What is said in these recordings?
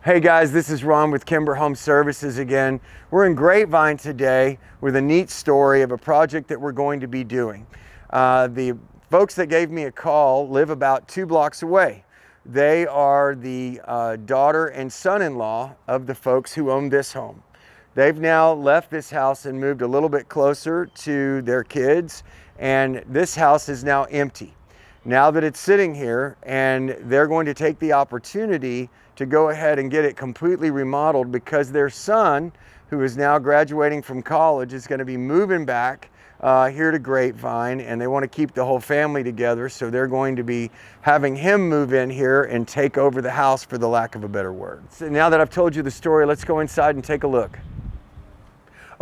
Hey guys, this is Ron with Kimber Home Services again. We're in Grapevine today with a neat story of a project that we're going to be doing. The folks that gave me a call live about 2 blocks away. They are the daughter and son-in-law of the folks who own this home. They've now left this house and moved a little bit closer to their kids, and this house is now empty. Now that it's sitting here, and they're going to take the opportunity to go ahead and get it completely remodeled because their son, who is now graduating from college, is going to be moving back here to Grapevine, and they want to keep the whole family together, so they're going to be having him move in here and take over the house, for the lack of a better word. So now that I've told you the story, let's go inside and take a look.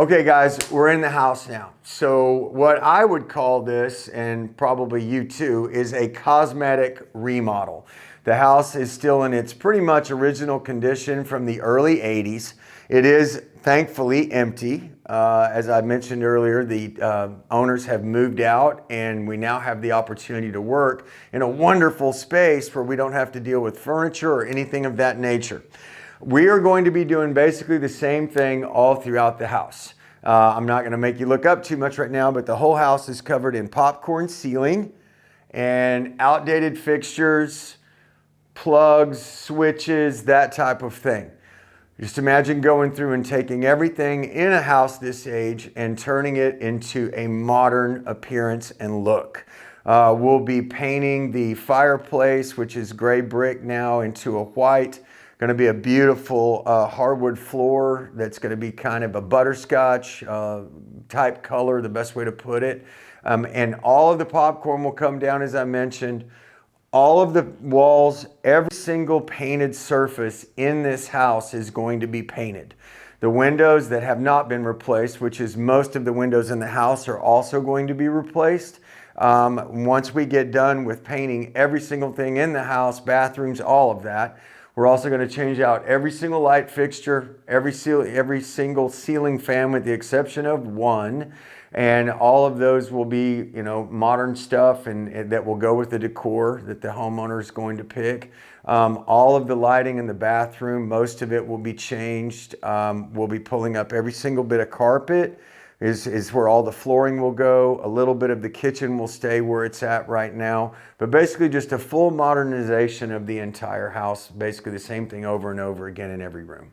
Okay guys, we're in the house now. So what I would call this, and probably you too, is a cosmetic remodel. The house is still in its pretty much original condition from the early 80s. It is thankfully empty. As I mentioned earlier, the owners have moved out, and we now have the opportunity to work in a wonderful space where we don't have to deal with furniture or anything of that nature. We are going to be doing basically the same thing all throughout the house. I'm not going to make you look up too much right now, but the whole house is covered in popcorn ceiling and outdated fixtures, plugs, switches, that type of thing. Just imagine going through and taking everything in a house this age and turning it into a modern appearance and look. We'll be painting the fireplace, which is gray brick now, into a white. Going to be a beautiful hardwood floor that's going to be kind of a butterscotch type color, the best way to put it. And all of the popcorn will come down, as I mentioned. All of the walls, every single painted surface in this house is going to be painted. The windows that have not been replaced, which is most of the windows in the house, are also going to be replaced. Once we get done with painting every single thing in the house, bathrooms, all of that, we're also going to change out every single light fixture, every single ceiling fan with the exception of one. And all of those will be, modern stuff and that will go with the decor that the homeowner is going to pick. All of the lighting in the bathroom, most of it will be changed. We'll be pulling up every single bit of carpet. Is where all the flooring will go. A little bit of the kitchen will stay where it's at right now, but basically just a full modernization of the entire house, basically the same thing over and over again in every room.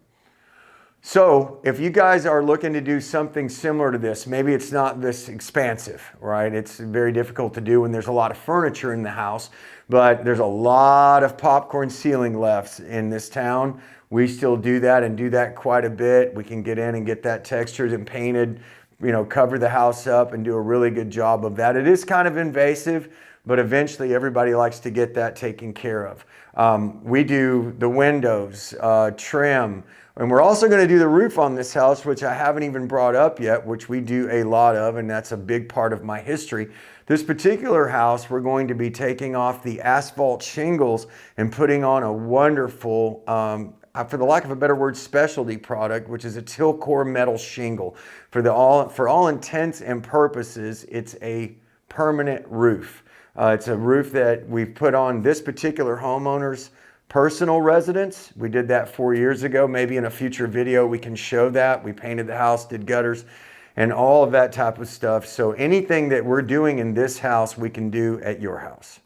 So if you guys are looking to do something similar to this, maybe it's not this expansive, right? It's very difficult to do when there's a lot of furniture in the house, but there's a lot of popcorn ceiling left in this town. We still do that and do that quite a bit. We can get in and get that textured and painted, cover the house up and do a really good job of that. It is kind of invasive, but eventually everybody likes to get that taken care of. We do the windows, trim, and we're also going to do the roof on this house, which I haven't even brought up yet, which we do a lot of, and that's a big part of my history. This particular house, we're going to be taking off the asphalt shingles and putting on a wonderful, for the lack of a better word, specialty product, which is a Tilcor metal shingle. For all intents and purposes, it's a permanent roof. It's a roof that we've put on this particular homeowner's personal residence. We did that 4 years ago. Maybe in a future video we can show that. We painted the house, did gutters, and all of that type of stuff. So anything that we're doing in this house, we can do at your house.